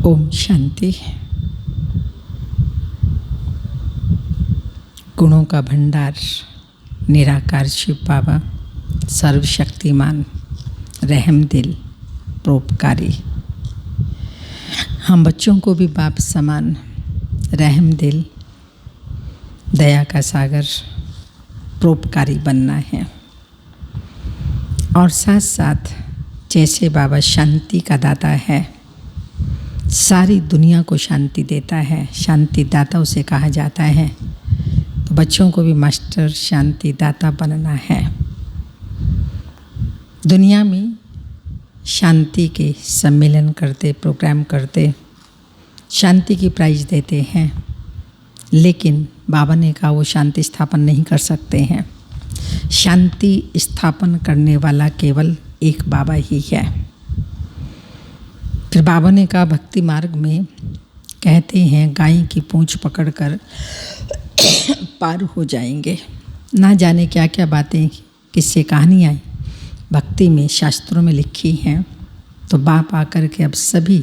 ओम शांति। गुणों का भंडार निराकार शिव बाबा सर्वशक्तिमान रहमदिल परोपकारी। हम बच्चों को भी बाप समान रहमदिल दया का सागर परोपकारी बनना है। और साथ साथ जैसे बाबा शांति का दाता है, सारी दुनिया को शांति देता है, शांति दाता उसे कहा जाता है, तो बच्चों को भी मास्टर शांति दाता बनना है। दुनिया में शांति के सम्मेलन करते, प्रोग्राम करते, शांति की प्राइज देते हैं, लेकिन बाबा ने कहा वो शांति स्थापन नहीं कर सकते हैं। शांति स्थापन करने वाला केवल एक बाबा ही है। फिर बाबा ने कहा भक्ति मार्ग में कहते हैं गाय की पूंछ पकड़कर पार हो जाएंगे। ना जाने क्या क्या बातें किससे कहानी आई भक्ति में शास्त्रों में लिखी हैं। तो बाप आकर के अब सभी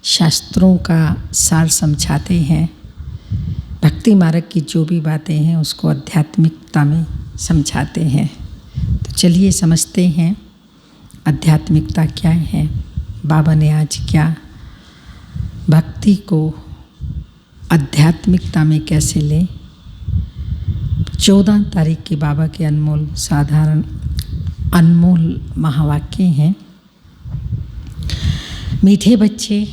शास्त्रों का सार समझाते हैं। भक्ति मार्ग की जो भी बातें हैं उसको आध्यात्मिकता में समझाते हैं। तो चलिए समझते हैं आध्यात्मिकता क्या है, बाबा ने आज क्या भक्ति को आध्यात्मिकता में कैसे ले। 14 तारीख की बाबा के अनमोल साधारण अनमोल महावाक्य हैं। मीठे बच्चे,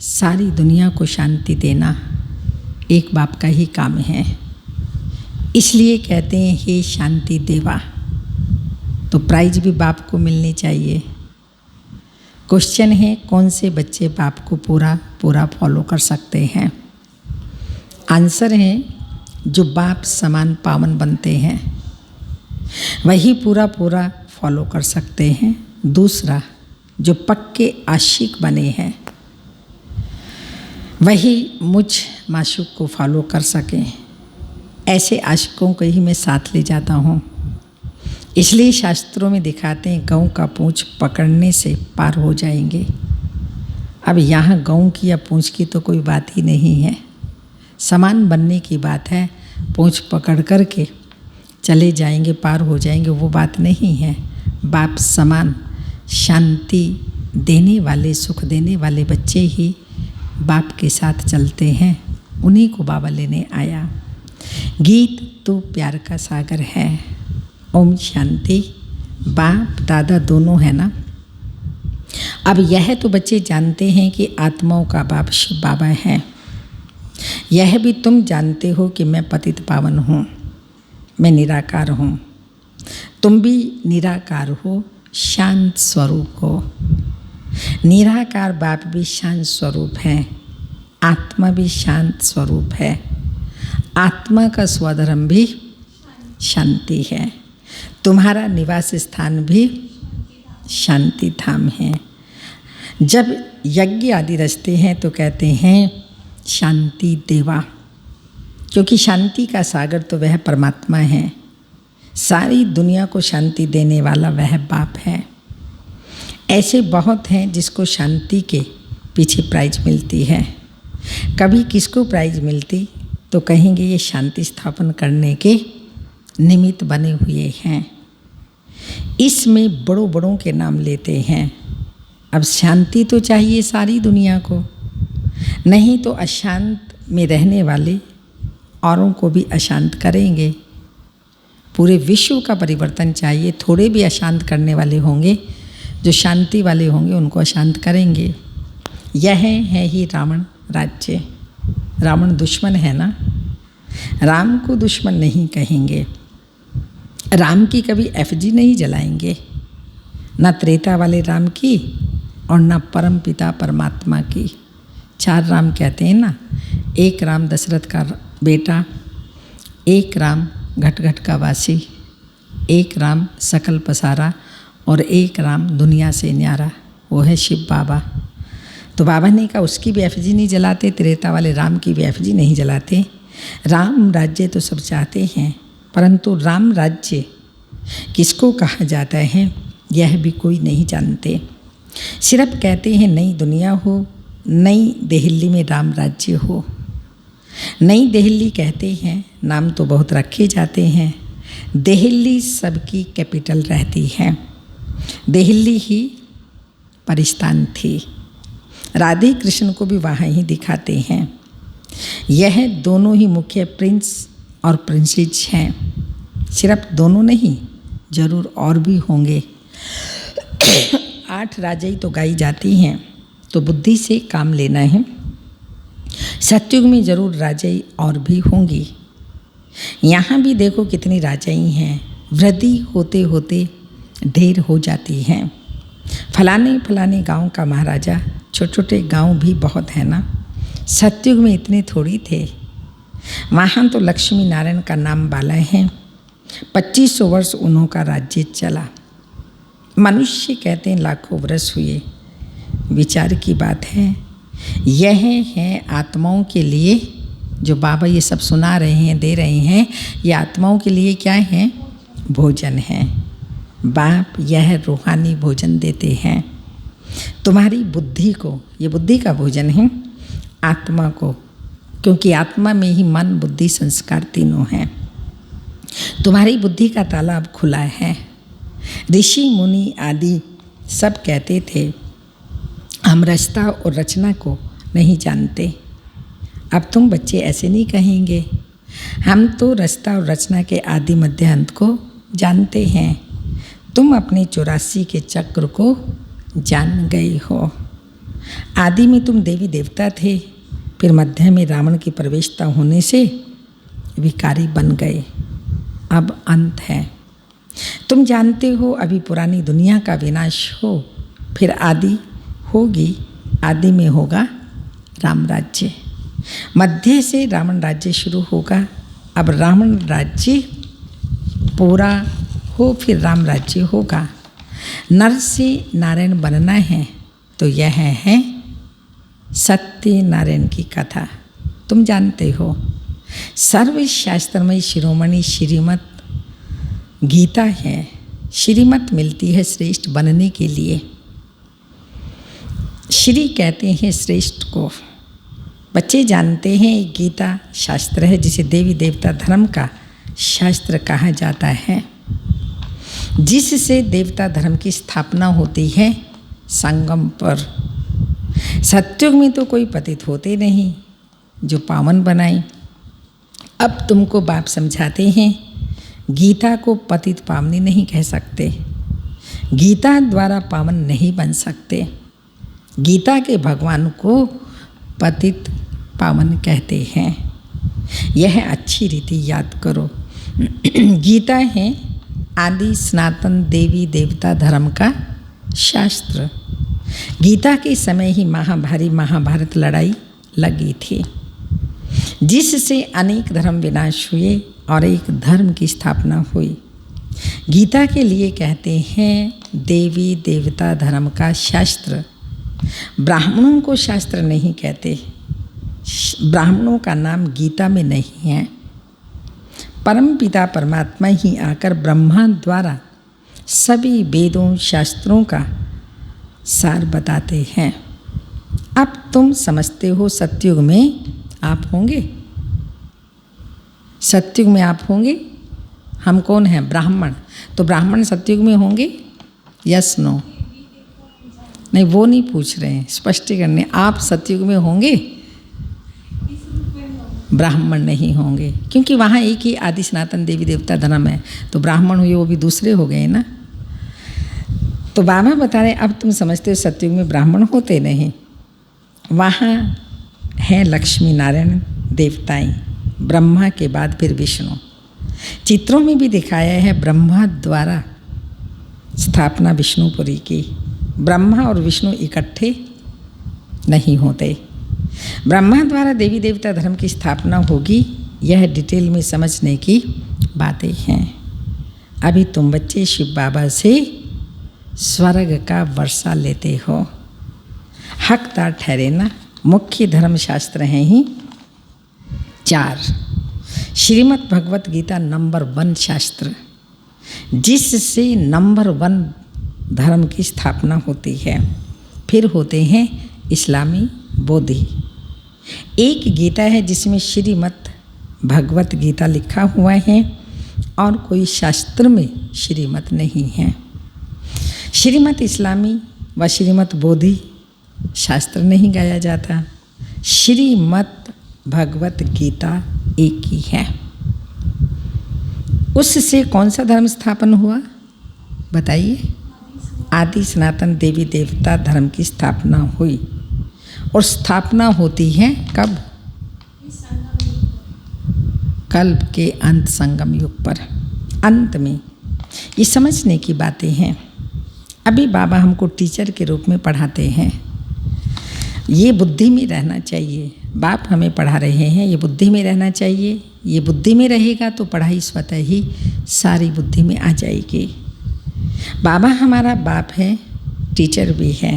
सारी दुनिया को शांति देना एक बाप का ही काम है। इसलिए कहते हैं हे शांति देवा। तो प्राइज भी बाप को मिलनी चाहिए। क्वेश्चन है कौन से बच्चे बाप को पूरा फॉलो कर सकते हैं। आंसर है जो बाप समान पावन बनते हैं वही पूरा फॉलो कर सकते हैं। दूसरा जो पक्के आशिक बने हैं वही मुझ माशूक को फॉलो कर सकें। ऐसे आशिकों को ही मैं साथ ले जाता हूँ। इसलिए शास्त्रों में दिखाते हैं गऊ का पूंछ पकड़ने से पार हो जाएंगे। अब यहाँ गऊ की या पूंछ की तो कोई बात ही नहीं है, समान बनने की बात है। पूंछ पकड़ कर के चले जाएंगे, पार हो जाएंगे, वो बात नहीं है। बाप समान शांति देने वाले, सुख देने वाले बच्चे ही बाप के साथ चलते हैं। उन्हीं को बाबा लेने आया। गीत तो प्यार का सागर है। ओम शांति। बाप दादा दोनों है ना। अब यह तो बच्चे जानते हैं कि आत्माओं का बाप शिव बाबा है। यह भी तुम जानते हो कि मैं पतित पावन हूँ, मैं निराकार हूँ। तुम भी निराकार हो, शांत स्वरूप हो। निराकार बाप भी शांत स्वरूप है, आत्मा भी शांत स्वरूप है। आत्मा का स्वधर्म भी शांति है। तुम्हारा निवास स्थान भी शांति धाम है। जब यज्ञ आदि रचते हैं तो कहते हैं शांति देवा, क्योंकि शांति का सागर तो वह परमात्मा है। सारी दुनिया को शांति देने वाला वह बाप है। ऐसे बहुत हैं जिसको शांति के पीछे प्राइज मिलती है। कभी किसको प्राइज मिलती तो कहेंगे ये शांति स्थापन करने के निमित्त बने हुए हैं। इसमें बड़ों के नाम लेते हैं। अब शांति तो चाहिए सारी दुनिया को, नहीं तो अशांत में रहने वाले औरों को भी अशांत करेंगे। पूरे विश्व का परिवर्तन चाहिए। थोड़े भी अशांत करने वाले होंगे, जो शांति वाले होंगे उनको अशांत करेंगे। यह है ही रावण राज्य। रावण दुश्मन है ना, राम को दुश्मन नहीं कहेंगे। राम की कभी एफजी नहीं जलाएंगे, ना त्रेता वाले राम की और ना परम पिता परमात्मा की। 4 राम कहते हैं ना। एक राम दशरथ का बेटा, एक राम घट घट का वासी, एक राम सकल पसारा और एक राम दुनिया से न्यारा, वो है शिव बाबा। तो बाबा ने कहा उसकी भी एफजी नहीं जलाते, त्रेता वाले राम की भी एफजी नहीं जलाते। राम राज्य तो सब चाहते हैं, परंतु राम राज्य किसको कहा जाता है यह भी कोई नहीं जानते। सिर्फ कहते हैं नई दुनिया हो, नई दिल्ली में राम राज्य हो। नई दिल्ली कहते हैं, नाम तो बहुत रखे जाते हैं। दिल्ली सबकी कैपिटल रहती है। दिल्ली ही परिस्थान थी। राधे कृष्ण को भी वहाँ ही दिखाते हैं। यह दोनों ही मुख्य प्रिंस और प्रिंसेस हैं। सिर्फ दोनों नहीं, जरूर और भी होंगे। 8 राजाई तो गाई जाती हैं, तो बुद्धि से काम लेना है। सतयुग में जरूर राजाई और भी होंगी। यहाँ भी देखो कितनी राजाई हैं। वृद्धि होते होते ढेर हो जाती हैं। फलाने फलाने गांव का महाराजा, छोटे छोटे गांव भी बहुत है ना। सतयुग में इतने थोड़ी थे। वहाँ तो लक्ष्मी नारायण का नाम वाला है। 2500 वर्ष उन्हों का राज्य चला। मनुष्य कहते हैं लाखों वर्ष हुए। विचार की बात है। यह है आत्माओं के लिए, जो बाबा ये सब सुना रहे हैं, दे रहे हैं, ये आत्माओं के लिए क्या है? भोजन है। बाप यह रूहानी भोजन देते हैं तुम्हारी बुद्धि को। ये बुद्धि का भोजन है आत्मा को, क्योंकि आत्मा में ही मन, बुद्धि, संस्कार तीनों हैं। तुम्हारी बुद्धि का तालाब खुला है। ऋषि मुनि आदि सब कहते थे हम रचना और रचना को नहीं जानते। अब तुम बच्चे ऐसे नहीं कहेंगे, हम तो रचना और रचना के आदि मध्य अंत को जानते हैं। तुम अपने 84 के चक्र को जान गए हो। आदि में तुम देवी देवता थे, फिर मध्य में रावण की प्रवेशता होने से विकारी बन गए। अब अंत है। तुम जानते हो अभी पुरानी दुनिया का विनाश हो, फिर आदि होगी। आदि में होगा राम राज्य। मध्य से रावण राज्य शुरू होगा। अब रावण राज्य पूरा हो, फिर राम राज्य होगा। नर से नारायण बनना है, तो यह है सत्य नारायण की कथा। तुम जानते हो सर्वशास्त्रमय शिरोमणि श्रीमत गीता है। श्रीमत मिलती है श्रेष्ठ बनने के लिए। श्री कहते हैं श्रेष्ठ को। बच्चे जानते हैं गीता शास्त्र है, जिसे देवी देवता धर्म का शास्त्र कहा जाता है, जिससे देवता धर्म की स्थापना होती है संगम पर। सतयुग में तो कोई पतित होते नहीं जो पावन बनाए। अब तुमको बाप समझाते हैं गीता को पतित पावनी नहीं कह सकते। गीता द्वारा पावन नहीं बन सकते। गीता के भगवान को पतित पावन कहते हैं। यह अच्छी रीति याद करो। गीता है आदि सनातन देवी देवता धर्म का शास्त्र। गीता के समय ही महाभारी महाभारत लड़ाई लगी थी, जिससे अनेक धर्म विनाश हुए और एक धर्म की स्थापना हुई। गीता के लिए कहते हैं देवी देवता धर्म का शास्त्र। ब्राह्मणों को शास्त्र नहीं कहते। ब्राह्मणों का नाम गीता में नहीं है। परम पिता परमात्मा ही आकर ब्रह्मा द्वारा सभी वेदों शास्त्रों का सार बताते हैं। अब तुम समझते हो सतयुग में आप होंगे। सतयुग में आप होंगे। हम कौन हैं? ब्राह्मण। तो ब्राह्मण सतयुग में होंगे? Yes no? नहीं, वो नहीं पूछ रहे हैं, स्पष्टीकरण। आप सतयुग में होंगे? ब्राह्मण नहीं होंगे, क्योंकि वहाँ एक ही आदि सनातन देवी देवता धर्म है। तो ब्राह्मण हुए, वो भी दूसरे हो गए ना। तो बाबा बता रहे अब तुम समझते हो सतयुग में ब्राह्मण होते नहीं। वहाँ है लक्ष्मी नारायण देवताएं, ब्रह्मा के बाद फिर विष्णु। चित्रों में भी दिखाया है ब्रह्मा द्वारा स्थापना विष्णुपुरी की। ब्रह्मा और विष्णु इकट्ठे नहीं होते। ब्रह्मा द्वारा देवी देवता धर्म की स्थापना होगी। यह डिटेल में समझने की बातें हैं। अभी तुम बच्चे शिव बाबा से स्वर्ग का वर्षा लेते हो। हकदार ठहरे ना। मुख्य धर्मशास्त्र हैं ही 4। श्रीमद् भगवत गीता नंबर 1 शास्त्र, जिससे नंबर 1 धर्म की स्थापना होती है। फिर होते हैं इस्लामी बोधि। एक गीता है जिसमें श्रीमद् भगवत गीता लिखा हुआ है और कोई शास्त्र में श्रीमद् नहीं है। श्रीमद् इस्लामी व श्रीमद् बोधि शास्त्र नहीं गाया जाता। श्रीमद् भगवत गीता एक ही है। उससे कौन सा धर्म स्थापन हुआ बताइए? आदि सनातन देवी देवता धर्म की स्थापना हुई। और स्थापना होती है कब? कल्प के अंत, संगम युग पर, अंत में। ये समझने की बातें हैं। अभी बाबा हमको टीचर के रूप में पढ़ाते हैं। ये बुद्धि में रहना चाहिए। बाप हमें पढ़ा रहे हैं, ये बुद्धि में रहना चाहिए। ये बुद्धि में रहेगा तो पढ़ाई स्वतः ही सारी बुद्धि में आ जाएगी। बाबा हमारा बाप है, टीचर भी है।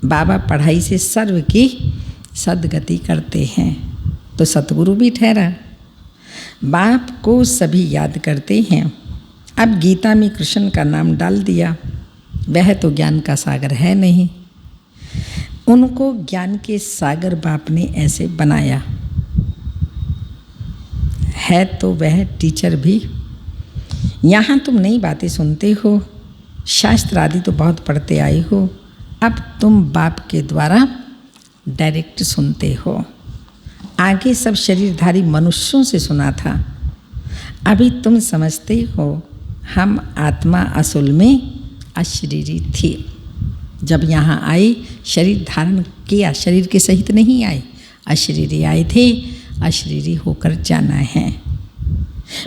बाबा पढ़ाई से सर्व की सद्गति करते हैं तो सतगुरु भी ठहरा। बाप को सभी याद करते हैं। अब गीता में कृष्ण का नाम डाल दिया। वह तो ज्ञान का सागर है नहीं। उनको ज्ञान के सागर बाप ने ऐसे बनाया है तो वह टीचर भी। यहाँ तुम नई बातें सुनते हो, शास्त्र आदि तो बहुत पढ़ते आए हो। अब तुम बाप के द्वारा डायरेक्ट सुनते हो। आगे सब शरीरधारी मनुष्यों से सुना था। अभी तुम समझते हो हम आत्मा असल में अशरीरी थी। जब यहाँ आए शरीर धारण किया, शरीर के सहित नहीं आए, अशरीरी आए थे। अशरीरी होकर जाना है।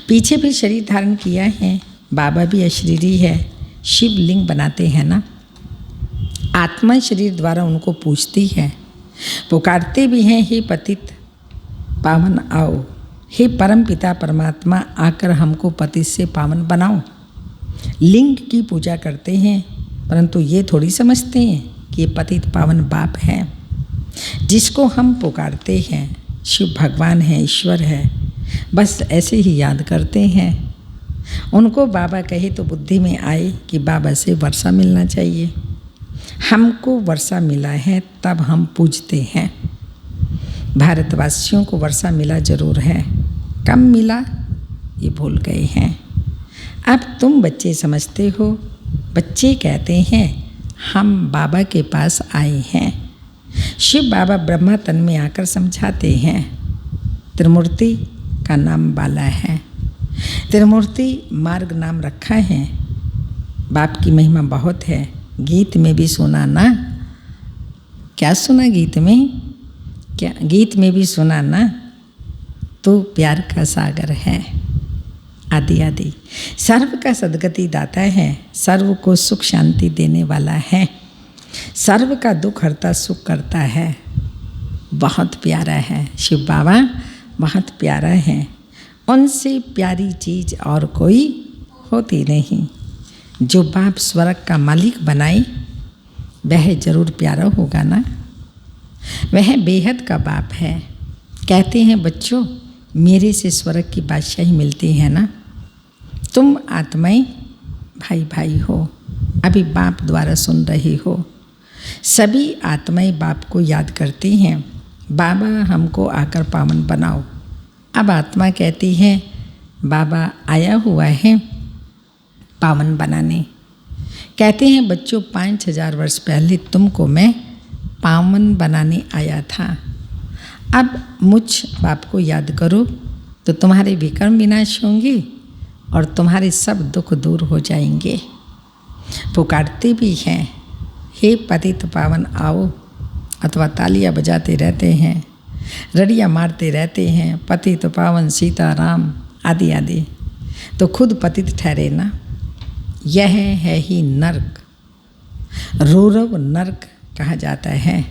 पीछे भी शरीर धारण किया है। बाबा भी अशरीरी है। शिवलिंग बनाते हैं ना। आत्मा शरीर द्वारा उनको पूछती है, पुकारते भी हैं, हे पतित पावन आओ, हे परम पिता परमात्मा आकर हमको पतित से पावन बनाओ। लिंग की पूजा करते हैं, परंतु ये थोड़ी समझते हैं कि ये पतित पावन बाप है जिसको हम पुकारते हैं। शिव भगवान है, ईश्वर है, बस ऐसे ही याद करते हैं। उनको बाबा कहे तो बुद्धि में आए कि बाबा से वर्षा मिलना चाहिए। हमको वर्षा मिला है तब हम पूजते हैं। भारतवासियों को वर्षा मिला जरूर है, कम मिला ये भूल गए हैं। अब तुम बच्चे समझते हो। बच्चे कहते हैं हम बाबा के पास आए हैं। शिव बाबा ब्रह्मा तन में आकर समझाते हैं। त्रिमूर्ति का नाम बाला है। त्रिमूर्ति मार्ग नाम रखा है। बाप की महिमा बहुत है। गीत में भी सुना ना? क्या सुना गीत में? क्या गीत में भी सुना ना? तो प्यार का सागर है। आदि आदि सर्व का सद्गति दाता है। सर्व को सुख शांति देने वाला है। सर्व का दुख हरता सुख करता है। बहुत प्यारा है शिव बाबा, बहुत प्यारा है। उनसे प्यारी चीज़ और कोई होती नहीं। जो बाप स्वर्ग का मालिक बनाए वह जरूर प्यारा होगा ना। वह बेहद का बाप है। कहते हैं बच्चों मेरे से स्वर्ग की बादशाही मिलती है ना। तुम आत्माएं भाई भाई हो। अभी बाप द्वारा सुन रहे हो। सभी आत्माएं बाप को याद करती हैं, बाबा हमको आकर पावन बनाओ। अब आत्मा कहती है बाबा आया हुआ है पावन बनाने। कहते हैं बच्चों 5000 वर्ष पहले तुमको मैं पावन बनाने आया था। अब मुझ बाप को याद करो तो तुम्हारे विकर्म विनाश होंगे और तुम्हारे सब दुख दूर हो जाएंगे। पुकारते भी हैं हे पतित पावन आओ, अथवा तालियां बजाते रहते हैं, रड़ियाँ मारते रहते हैं पतित पावन सीताराम आदि आदि। तो खुद पतित ठहरे ना। यह है ही नर्क। रौरव नर्क कहा जाता है।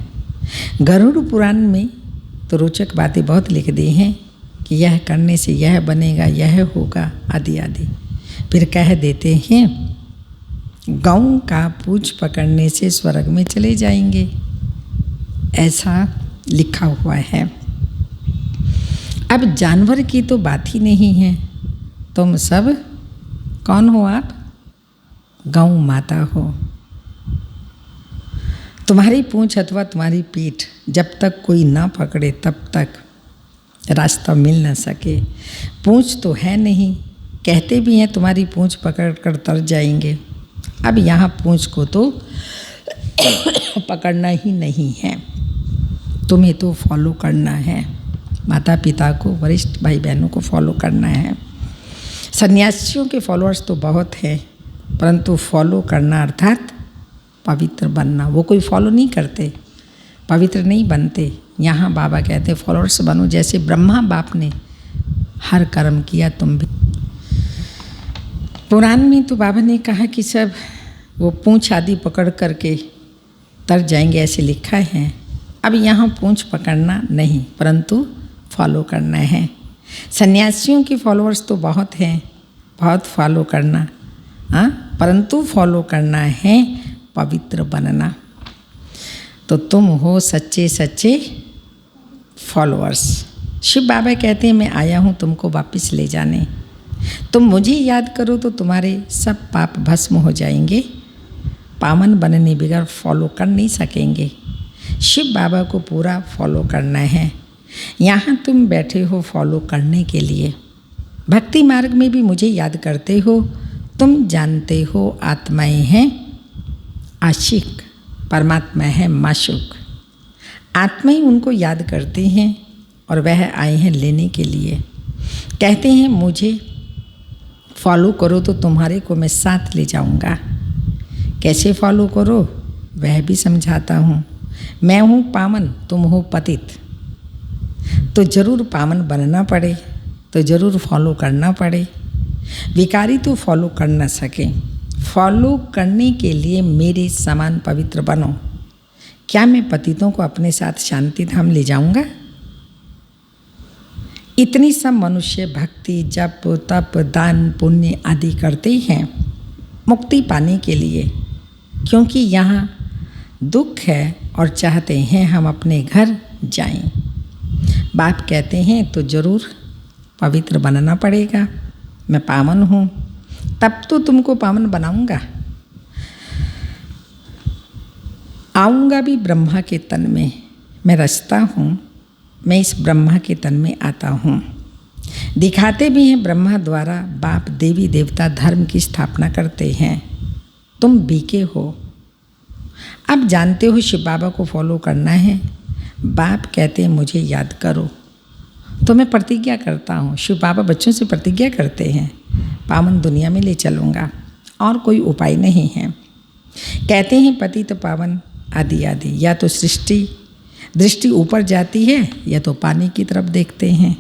गरुड़ पुराण में तो रोचक बातें बहुत लिख दी हैं कि यह करने से यह बनेगा, यह होगा आदि आदि। फिर कह देते हैं गौ का पूंछ पकड़ने से स्वर्ग में चले जाएंगे, ऐसा लिखा हुआ है। अब जानवर की तो बात ही नहीं है। तुम सब कौन हो? आप गौ माता हो। तुम्हारी पूंछ अथवा तुम्हारी पीठ जब तक कोई ना पकड़े तब तक रास्ता मिल न सके। पूंछ तो है नहीं, कहते भी हैं तुम्हारी पूंछ पकड़ कर तर जाएंगे। अब यहाँ पूंछ को तो पकड़ना ही नहीं है, तुम्हें तो फॉलो करना है। माता पिता को, वरिष्ठ भाई बहनों को फॉलो करना है। सन्यासियों के फॉलोअर्स तो बहुत हैं, परंतु फॉलो करना अर्थात पवित्र बनना। वो कोई फॉलो नहीं करते, पवित्र नहीं बनते। यहाँ बाबा कहते फॉलोअर्स बनो, जैसे ब्रह्मा बाप ने हर कर्म किया तुम भी। पुराण में तो बाबा ने कहा कि सब वो पूंछ आदि पकड़ करके तर जाएंगे, ऐसे लिखा है। अब यहाँ पूंछ पकड़ना नहीं, परंतु फॉलो करना है। सन्यासियों के फॉलोअर्स तो बहुत हैं, बहुत फॉलो करना, हाँ, परंतु फॉलो करना है पवित्र बनना। तो तुम हो सच्चे सच्चे फॉलोअर्स। शिव बाबा कहते हैं मैं आया हूँ तुमको वापस ले जाने। तुम मुझे याद करो तो तुम्हारे सब पाप भस्म हो जाएंगे। पावन बनने बगैर फॉलो कर नहीं सकेंगे। शिव बाबा को पूरा फॉलो करना है। यहाँ तुम बैठे हो फॉलो करने के लिए। भक्ति मार्ग में भी मुझे याद करते हो। तुम जानते हो आत्माएं हैं आशिक, परमात्मा है माशूक। आत्माएं उनको याद करते हैं और वह आए हैं लेने के लिए। कहते हैं मुझे फॉलो करो तो तुम्हारे को मैं साथ ले जाऊंगा। कैसे फॉलो करो वह भी समझाता हूँ। मैं हूँ पावन, तुम हो पतित, तो जरूर पावन बनना पड़े, तो जरूर फॉलो करना पड़े। विकारी तो फॉलो कर न सके। फॉलो करने के लिए मेरे समान पवित्र बनो। क्या मैं पतितों को अपने साथ शांति धाम ले जाऊंगा? इतनी सब मनुष्य भक्ति, जप, तप, दान, पुण्य आदि करते हैं मुक्ति पाने के लिए, क्योंकि यहाँ दुख है और चाहते हैं हम अपने घर जाएं। बाप कहते हैं तो जरूर पवित्र बनना पड़ेगा। मैं पावन हूँ, तब तो तुमको पावन बनाऊंगा। आऊँगा भी ब्रह्मा के तन में। मैं रचता हूँ, मैं इस ब्रह्मा के तन में आता हूँ। दिखाते भी हैं ब्रह्मा द्वारा बाप देवी देवता धर्म की स्थापना करते हैं। तुम बीके हो। अब जानते हो शिव बाबा को फॉलो करना है। बाप कहते हैं मुझे याद करो, तो मैं प्रतिज्ञा करता हूँ। शिव बाबा बच्चों से प्रतिज्ञा करते हैं पावन दुनिया में ले चलूँगा, और कोई उपाय नहीं है। कहते हैं पतित पावन आदि आदि, या तो सृष्टि दृष्टि ऊपर जाती है या तो पानी की तरफ देखते हैं।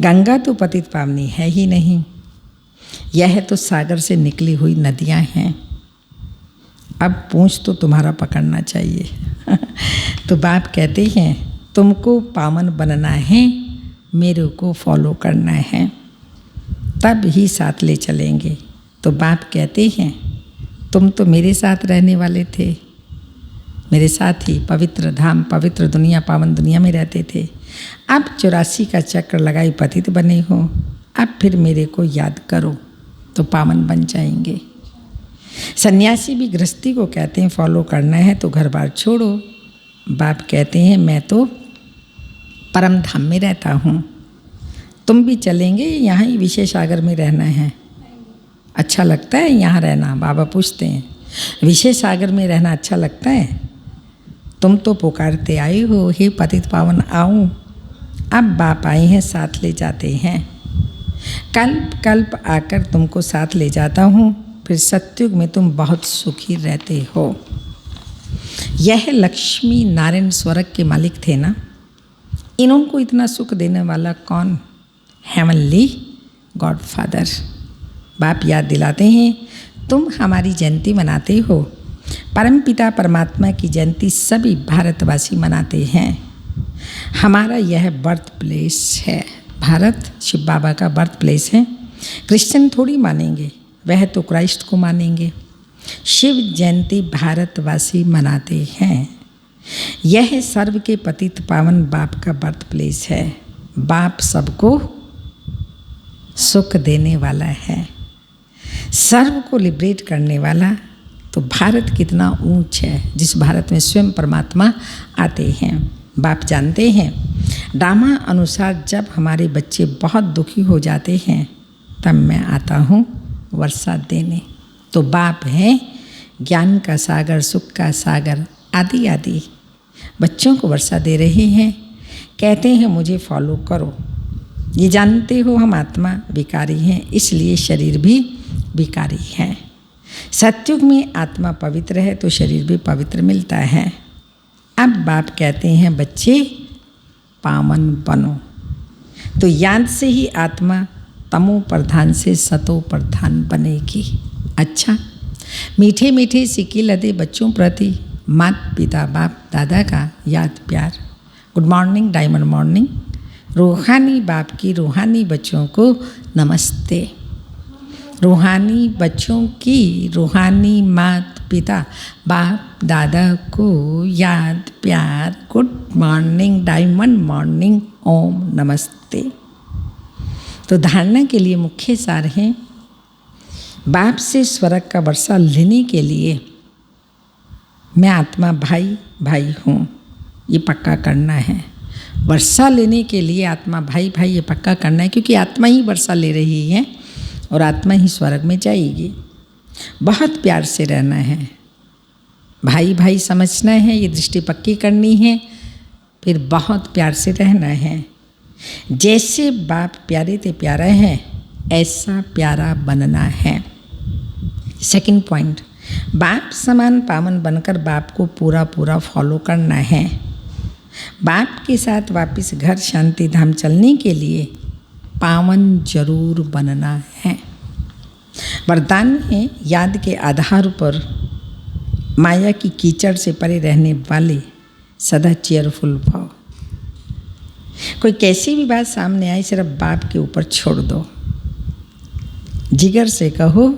गंगा तो पतित पावनी है ही नहीं, यह तो सागर से निकली हुई नदियाँ हैं। अब पूंछ तो तुम्हारा पकड़ना चाहिए। तो बाप कहते हैं तुमको पावन बनना है, मेरे को फॉलो करना है, तब ही साथ ले चलेंगे। तो बाप कहते हैं तुम तो मेरे साथ रहने वाले थे, मेरे साथ ही पवित्र धाम, पवित्र दुनिया, पावन दुनिया में रहते थे। अब 84 का चक्र लगाई पतित बने हो। अब फिर मेरे को याद करो तो पावन बन जाएंगे। सन्यासी भी गृहस्थी को कहते हैं फॉलो करना है तो घर बार छोड़ो। बाप कहते हैं मैं तो परम धाम में रहता हूँ, तुम भी चलेंगे, यहाँ ही विशेष सागर में रहना है। अच्छा लगता है यहाँ रहना? बाबा पूछते हैं विशेष सागर में रहना अच्छा लगता है? तुम तो पुकारते आए हो हे पतित पावन आऊँ। अब बाप आए हैं, साथ ले जाते हैं। कल्प कल्प आकर तुमको साथ ले जाता हूँ, फिर सत्युग में तुम बहुत सुखी रहते हो। यह लक्ष्मी नारायण स्वर्ग के मालिक थे ना, इनको इतना सुख देने वाला कौन? Heavenly God father. बाप याद दिलाते हैं तुम हमारी जयंती मनाते हो। परमपिता परमात्मा की जयंती सभी भारतवासी मनाते हैं। हमारा यह बर्थ प्लेस है। भारत शिव बाबा का बर्थ प्लेस है। क्रिश्चियन थोड़ी मानेंगे, वह तो क्राइस्ट को मानेंगे। शिव जयंती भारतवासी मनाते हैं। यह सर्व के पतित पावन बाप का बर्थ प्लेस है। बाप सबको सुख देने वाला है, सर्व को लिबरेट करने वाला, तो भारत कितना ऊंच है, जिस भारत में स्वयं परमात्मा आते हैं। बाप जानते हैं ड्रामा अनुसार जब हमारे बच्चे बहुत दुखी हो जाते हैं तब मैं आता हूँ वर्षा देने। तो बाप है ज्ञान का सागर, सुख का सागर आदि आदि। बच्चों को वर्षा दे रहे हैं, कहते हैं मुझे फॉलो करो। ये जानते हो हम आत्मा विकारी हैं, इसलिए शरीर भी विकारी है। सत्युग में आत्मा पवित्र है तो शरीर भी पवित्र मिलता है। अब बाप कहते हैं बच्चे पावन बनो। तो याद से ही आत्मा तमो प्रधान से सतो प्रधान बनेगी। अच्छा, मीठे मीठे सिक्के लदे बच्चों प्रति माता पिता बाप दादा का याद प्यार। Good morning, diamond morning. रूहानी बाप की रूहानी बच्चों को नमस्ते। रूहानी बच्चों की रूहानी माता पिता बाप दादा को याद प्यार। गुड मॉर्निंग, डायमंड मॉर्निंग, ओम नमस्ते। तो धारणा के लिए मुख्य सार है बाप से स्वर्ग का वर्षा लेने के लिए मैं आत्मा भाई भाई हूँ, ये पक्का करना है। वर्षा लेने के लिए आत्मा भाई भाई ये पक्का करना है, क्योंकि आत्मा ही वर्षा ले रही है और आत्मा ही स्वर्ग में जाएगी। बहुत प्यार से रहना है, भाई भाई समझना है, ये दृष्टि पक्की करनी है, फिर बहुत प्यार से रहना है। जैसे बाप प्यारे ते प्यारा है ऐसा प्यारा बनना है। सेकंड पॉइंट, बाप समान पावन बनकर बाप को पूरा पूरा फॉलो करना है। बाप के साथ वापस घर शांति धाम चलने के लिए पावन जरूर बनना है। वरदान है याद के आधार पर माया की कीचड़ से परे रहने वाले सदा चेयरफुल भाव। कोई कैसी भी बात सामने आए सिर्फ बाप के ऊपर छोड़ दो। जिगर से कहो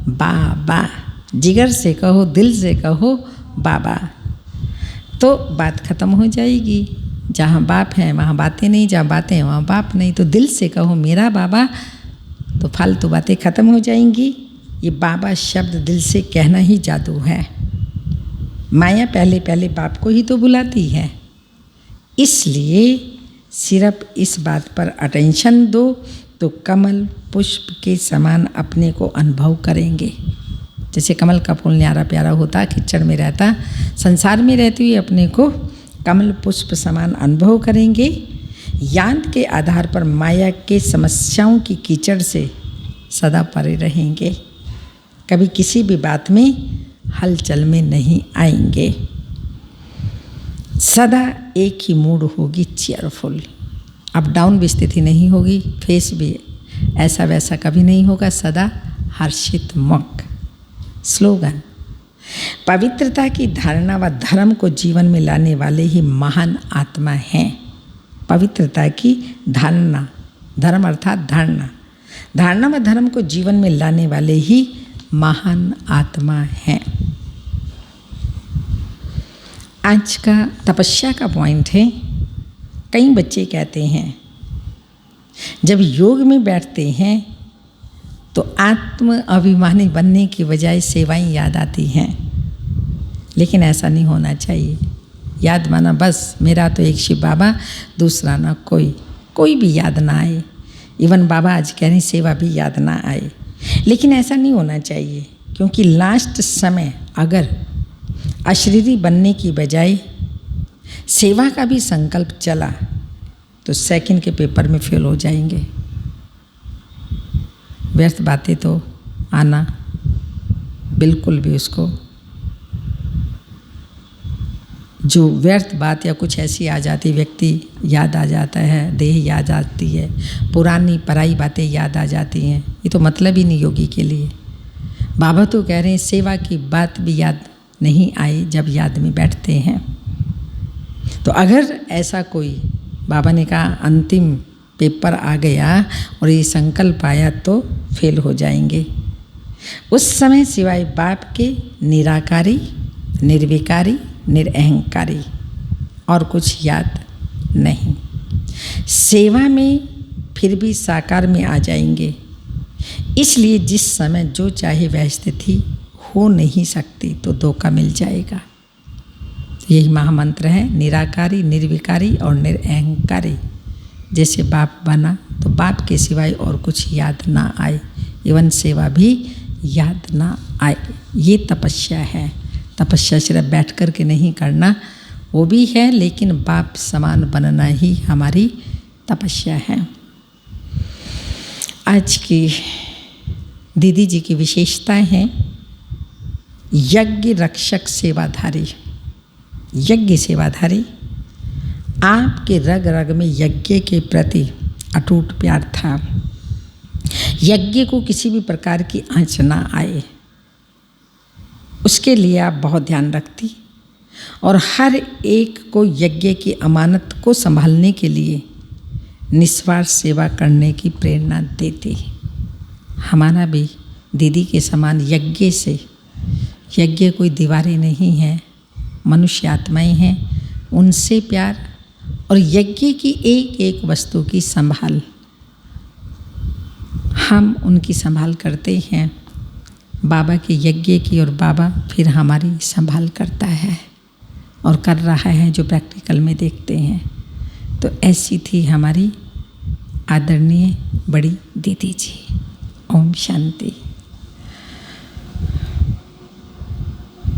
बाबा, जिगर से कहो, दिल से कहो बाबा, तो बात खत्म हो जाएगी। जहाँ बाप है वहाँ बातें नहीं, जहाँ बातें हैं वहाँ बाप नहीं। तो दिल से कहो मेरा बाबा, तो फालतू बातें खत्म हो जाएंगी। ये बाबा शब्द दिल से कहना ही जादू है। माया पहले पहले बाप को ही तो बुलाती है, इसलिए सिर्फ इस बात पर अटेंशन दो तो कमल पुष्प के समान अपने को अनुभव करेंगे। जैसे कमल का फूल न्यारा प्यारा होता, कीचड़ में रहता, संसार में रहते हुए अपने को कमल पुष्प समान अनुभव करेंगे। याद के आधार पर माया के समस्याओं की कीचड़ से सदा परे रहेंगे, कभी किसी भी बात में हलचल में नहीं आएंगे। सदा एक ही मूड होगी, चेयरफुल। अप डाउन भी स्थिति नहीं होगी, फेस भी ऐसा वैसा कभी नहीं होगा, सदा हर्षित मुख। स्लोगन, पवित्रता की धारणा व धर्म को जीवन में लाने वाले ही महान आत्मा हैं। पवित्रता की धारणा, धर्म अर्थात धारणा, धारणा व धर्म को जीवन में लाने वाले ही महान आत्मा हैं। आज का तपस्या का पॉइंट है, कई बच्चे कहते हैं जब योग में बैठते हैं तो आत्म अभिमानी बनने की बजाय सेवाएं याद आती हैं, लेकिन ऐसा नहीं होना चाहिए। याद माना बस मेरा तो एक शिव बाबा, दूसरा ना कोई भी याद ना आए। इवन बाबा आज कह रहे सेवा भी याद ना आए, लेकिन ऐसा नहीं होना चाहिए, क्योंकि लास्ट समय अगर अशरीरी बनने की बजाय सेवा का भी संकल्प चला तो सेकंड के पेपर में फेल हो जाएंगे। व्यर्थ बातें तो आना बिल्कुल भी, उसको जो व्यर्थ बात या कुछ ऐसी आ जाती, व्यक्ति याद आ जाता है, देह याद आती है, पुरानी पराई बातें याद आ जाती हैं, ये तो मतलब ही नहीं योगी के लिए। बाबा तो कह रहे हैं सेवा की बात भी याद नहीं आई जब याद में बैठते हैं। तो अगर ऐसा कोई, बाबा ने कहा अंतिम पेपर आ गया और ये संकल्प आया तो फेल हो जाएंगे। उस समय सिवाय बाप के निराकारी, निर्विकारी, निरअहंकारी और कुछ याद नहीं। सेवा में फिर भी साकार में आ जाएंगे, इसलिए जिस समय जो चाहे वह स्थिति हो नहीं सकती तो धोखा मिल जाएगा। यही महामंत्र है, निराकारी, निर्विकारी और निरअहंकारी। जैसे बाप बना तो बाप के सिवाय और कुछ याद ना आए, एवं सेवा भी याद ना आए। ये तपस्या है। तपस्या सिर्फ बैठ कर के नहीं करना, वो भी है, लेकिन बाप समान बनना ही हमारी तपस्या है। आज की दीदी जी की विशेषताएं हैं, यज्ञ रक्षक सेवाधारी। यज्ञ सेवाधारी, आपके रग रग में यज्ञ के प्रति अटूट प्यार था। यज्ञ को किसी भी प्रकार की आँच ना आए, उसके लिए आप बहुत ध्यान रखती और हर एक को यज्ञ की अमानत को संभालने के लिए निस्वार्थ सेवा करने की प्रेरणा देती। हमारा भी दीदी के समान यज्ञ से, यज्ञ कोई दीवारें नहीं है, मनुष्य आत्माएं हैं, उनसे प्यार और यज्ञ की एक एक वस्तु की संभाल, हम उनकी संभाल करते हैं, बाबा के यज्ञ की, और बाबा फिर हमारी संभाल करता है और कर रहा है, जो प्रैक्टिकल में देखते हैं। तो ऐसी थी हमारी आदरणीय बड़ी दीदी जी। ओम शांति।